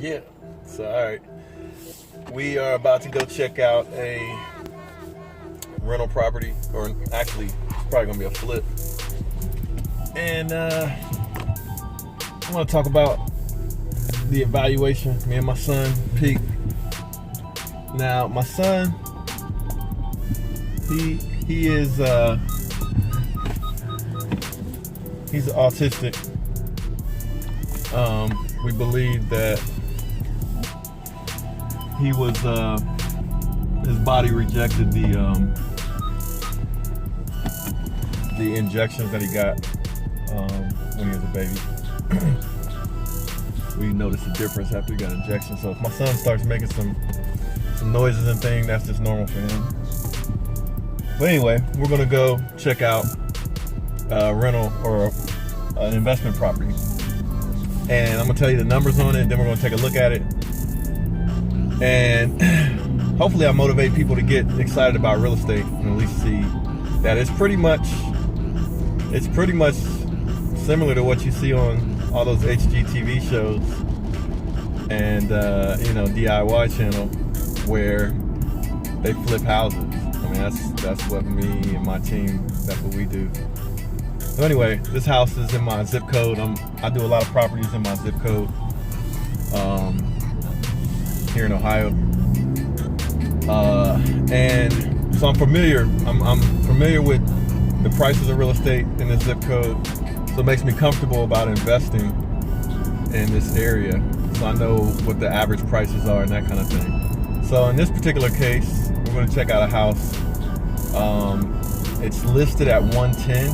Yeah. So, all right. We are about to go check out a rental property, or actually, it's probably going to be a flip. And I want to talk about the evaluation. Me and my son peaked. Now, my son, he is he's autistic. We believe that he was his body rejected the injections that he got when he was a baby. We noticed a difference after he got injections. So if my son starts making some noises and things, that's just normal for him. But anyway, we're gonna go check out a rental or an investment property, and I'm gonna tell you the numbers on it. Then we're gonna take a look at it, and hopefully I motivate people to get excited about real estate and at least see that it's pretty much similar to what you see on all those HGTV shows and DIY channel where they flip houses. I mean, that's what me and my team, that's what we do. So anyway, this house is in my zip code. I do a lot of properties in my zip code here in Ohio, and so I'm familiar. I'm familiar with the prices of real estate in this zip code, so it makes me comfortable about investing in this area. So I know what the average prices are and that kind of thing. So in this particular case, we're going to check out a house. It's listed at 110.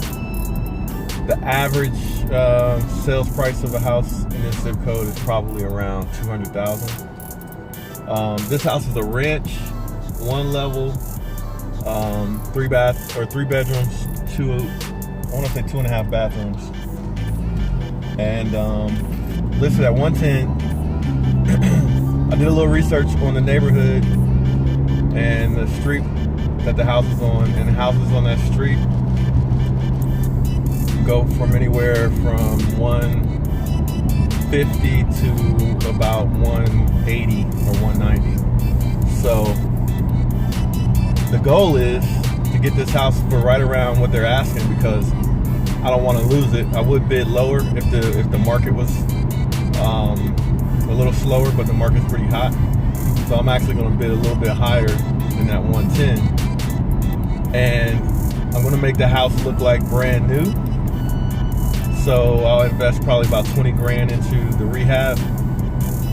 The average sales price of a house in this zip code is probably around $200,000. This house is a ranch, one level, three bedrooms, I want to say 2.5 bathrooms, and listed at 110. I did a little research on the neighborhood and the street that the house is on, and the houses on that street go from anywhere from 150 to about 180 or 190. So the goal is to get this house for right around what they're asking, because I don't want to lose it. I would bid lower if the market was a little slower, but the market's pretty hot. So I'm actually going to bid a little bit higher than that 110. And I'm going to make the house look like brand new. So I'll invest probably about 20 grand into the rehab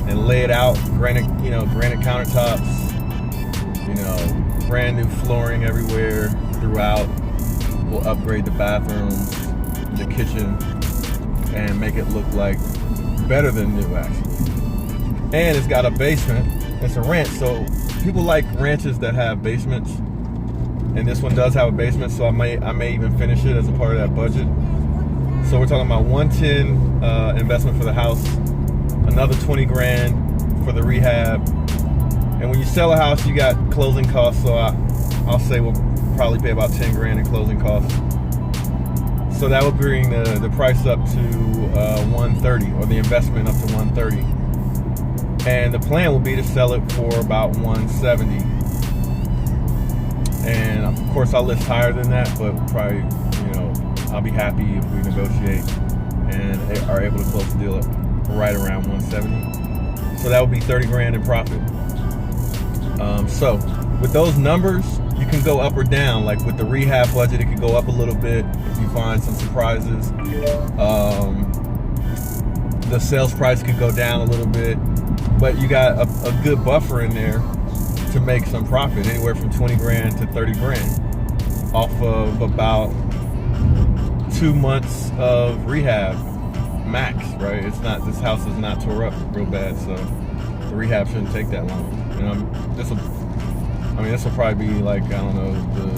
and lay it out, granite countertops, brand new flooring everywhere throughout. We'll upgrade the bathrooms, the kitchen, and make it look like better than new, actually. And it's got a basement. It's a ranch, so people like ranches that have basements, and this one does have a basement, so I may even finish it as a part of that budget. So we're talking about 110 investment for the house, another 20 grand for the rehab. And when you sell a house, you got closing costs, so I'll say we'll probably pay about 10 grand in closing costs. So that would bring the price up to 130, or the investment up to 130. And the plan will be to sell it for about 170. And of course I'll list higher than that, but probably, I'll be happy if we negotiate and are able to close the deal up right around 170. So that would be 30 grand in profit. So with those numbers, you can go up or down. Like with the rehab budget, it could go up a little bit if you find some surprises. The sales price could go down a little bit, but you got a good buffer in there to make some profit, anywhere from 20 grand to 30 grand off of about 2 months of rehab max, right? This house is not tore up real bad, so the rehab shouldn't take that long. This will probably be like, I don't know, the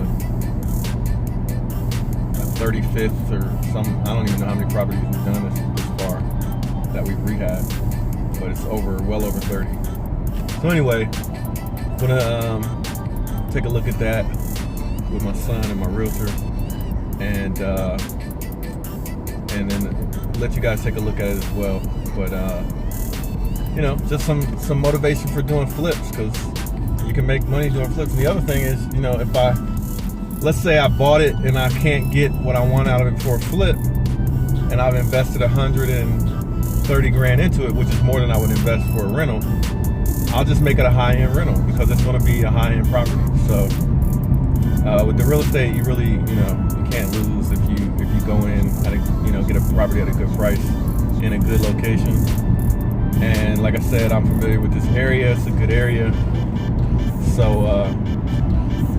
35th or some, I don't even know how many properties we've done this far that we've rehabbed, but it's well over 30. So anyway, I'm gonna take a look at that with my son and my realtor, and then let you guys take a look at it as well. But you know, just some motivation for doing flips, because you can make money doing flips. And the other thing is, you know, if let's say I bought it and I can't get what I want out of it for a flip, and I've invested 130 grand into it, which is more than I would invest for a rental, I'll just make it a high-end rental because it's going to be a high-end property. So with the real estate, you really, you know, you can't lose if you go in at get a property at a good price in a good location. And like I said, I'm familiar with this area. It's a good area. So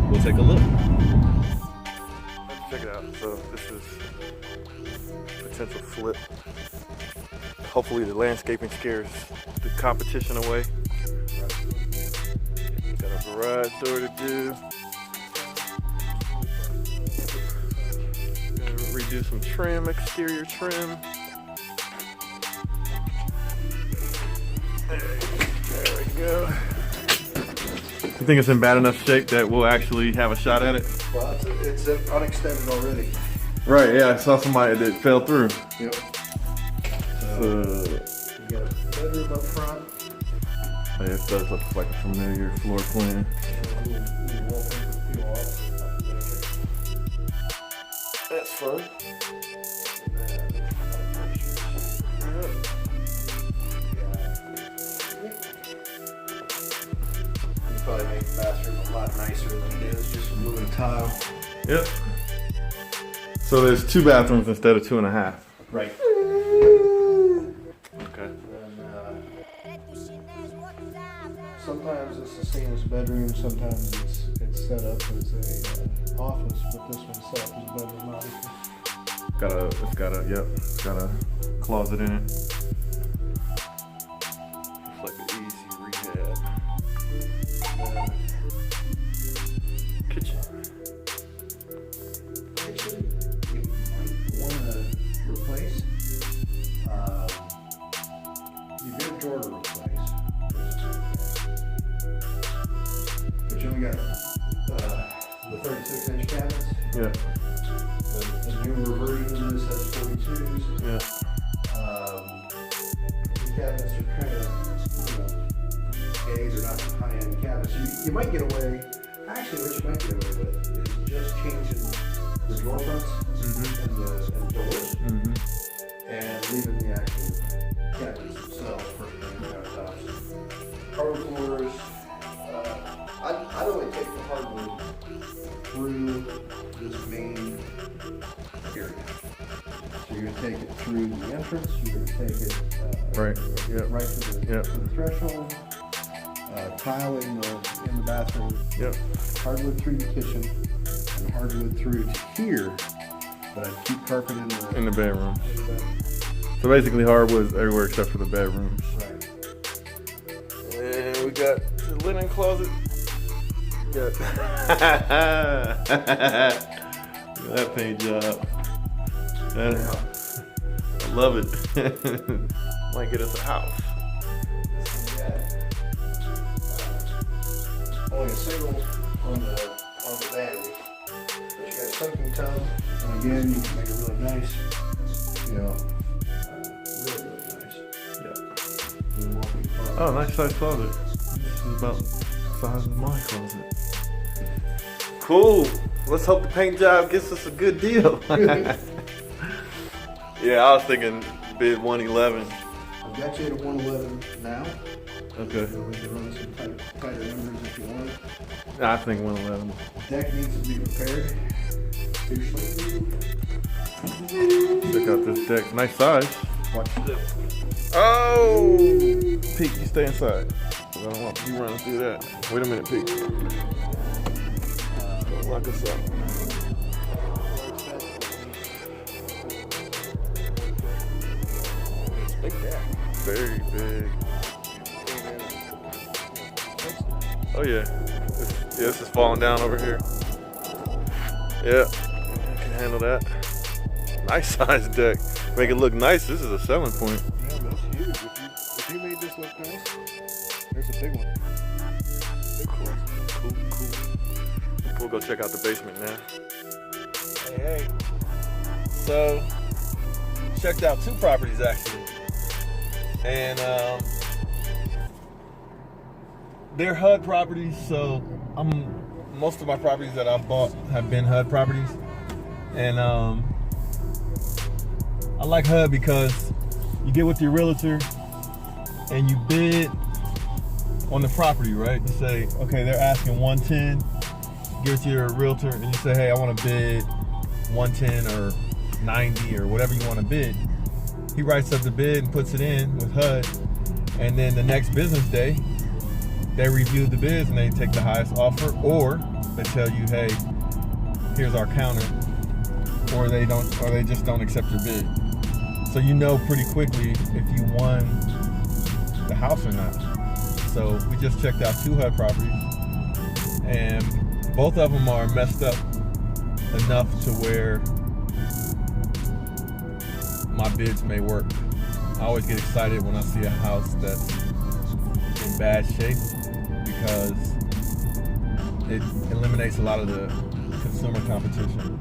we'll take a look. Let's check it out. So this is potential flip. Hopefully the landscaping scares the competition away. Got a garage door to do. Gonna redo some trim, exterior trim. There we go. You think it's in bad enough shape that we'll actually have a shot at it? Well, it's unextended already. Right, yeah, I saw somebody that fell through. Yep. So, you got a bedroom up front. Oh, yeah, it does look like a familiar floor plan. That's fun. Probably make the bathroom a lot nicer than it is, just moving tile. Yep. So there's 2 bathrooms instead of 2.5. Right. Okay. And, sometimes it's the same as a bedroom, sometimes it's set up as a office, but this one's set up as a bedroom, obviously. It's got a closet in it. It's like an easy rehab. Kitchen. You might want to replace. You get a drawer to replace. But you only got the 36-inch cabinets. Yeah. The newer version of this has 42s. Yeah. The cabinets are kind of, A's are not high-end cabinets. You might get away. Actually, what you might get away with is just changing the drawer fronts and doors, and leaving the actual cabinets themselves for countertops. Hardwood floors. I'd only take the hardwood through this main area. So you're going to take it through the entrance. You're going to take it right to the threshold. Tile in the bathroom. Yep. Hardwood through the kitchen, and hardwood through to here. But I'd keep carpet in the bedroom. So basically hardwood's everywhere except for the bedrooms. Right. And we got the linen closet. Got that paint job. I love it. Might get us a house. Only a single on the vanity, but you got a soaking tub, and again you can make it really nice. Really nice. Yeah. Oh, nice size closet. This is about the size of my closet. Cool. Let's hope the paint job gets us a good deal. Yeah, I was thinking bid 111. I've got you at a 111 now. Okay. So we can run some tighter numbers if you want. I think 111. Deck needs to be repaired. Seriously. Check out this deck. Nice size. Watch this. Oh! Pete, you stay inside. I don't want you running through that. Wait a minute, Pete. Don't lock us up. Big deck. Very big. Oh yeah. This is falling down over here. Yeah, I can handle that. Nice size deck. Make it look nice. This is a selling point. Yeah, that's huge. If you made this look nice, there's a big one. Big one. Cool. We'll go check out the basement now. Hey. So, checked out 2 properties actually. And they're HUD properties, so most of my properties that I've bought have been HUD properties. And I like HUD because you get with your realtor and you bid on the property, right? You say, okay, they're asking 110. Give it to your realtor and you say, hey, I want to bid 110 or 90 or whatever you want to bid. He writes up the bid and puts it in with HUD, and then the next business day they review the bids and they take the highest offer, or they tell you, hey, here's our counter, or they just don't accept your bid. So you know pretty quickly if you won the house or not. So we just checked out 2 HUD properties, and both of them are messed up enough to where my bids may work. I always get excited when I see a house that's in bad shape because it eliminates a lot of the consumer competition.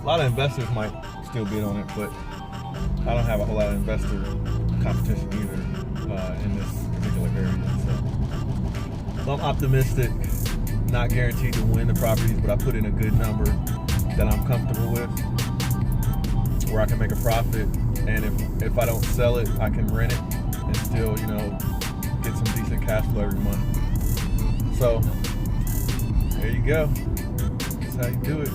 A lot of investors might still bid on it, but I don't have a whole lot of investor competition either in this particular area. So I'm optimistic, not guaranteed to win the properties, but I put in a good number that I'm comfortable with, where I can make a profit, and if I don't sell it, I can rent it and still, get some decent cash flow every month. So there you go. That's how you do it.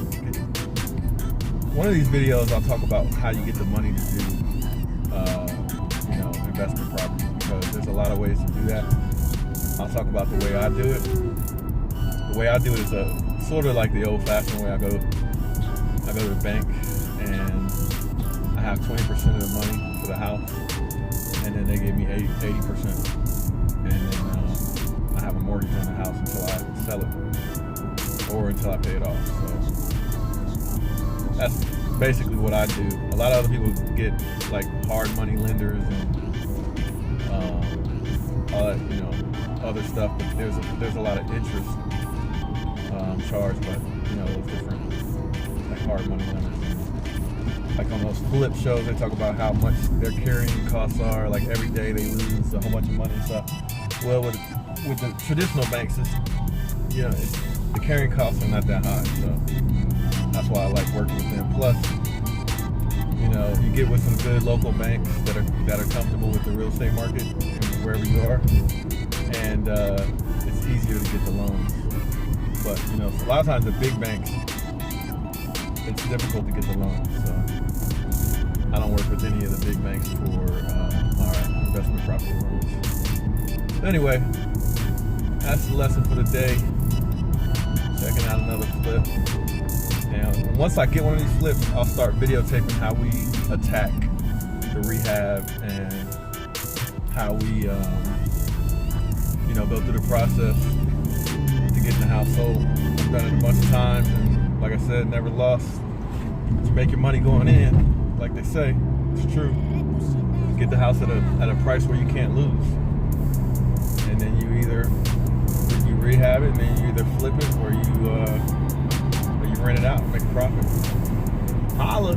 One of these videos, I'll talk about how you get the money to do, investment property, because there's a lot of ways to do that. I'll talk about the way I do it. The way I do it is sort of like the old-fashioned way. I go to the bank and I have 20% of the money for the house, and then they give me 80%, and then I have a mortgage on the house until I sell it or until I pay it off. So that's basically what I do. A lot of other people get like hard money lenders and all that, other stuff, but there's a lot of interest charged, but those different like hard money lenders. Like on those flip shows, they talk about how much their carrying costs are. Like every day they lose a whole bunch of money and stuff. Well, with the traditional banks, the carrying costs are not that high. So that's why I like working with them. Plus, you get with some good local banks that are comfortable with the real estate market wherever you are, and it's easier to get the loans. But a lot of times the big banks, it's difficult to get the loans. So I don't work with any of the big banks for our investment property loans. Anyway, that's the lesson for the day. Checking out another flip. And once I get one of these flips, I'll start videotaping how we attack the rehab and how we, go through the process to get in the house sold. I've done it a bunch of times, and like I said, never lost. You make your money going in, like they say. It's true. Get the house at a price where you can't lose, and then you rehab it, and then you either flip it or you rent it out and make a profit. Holla.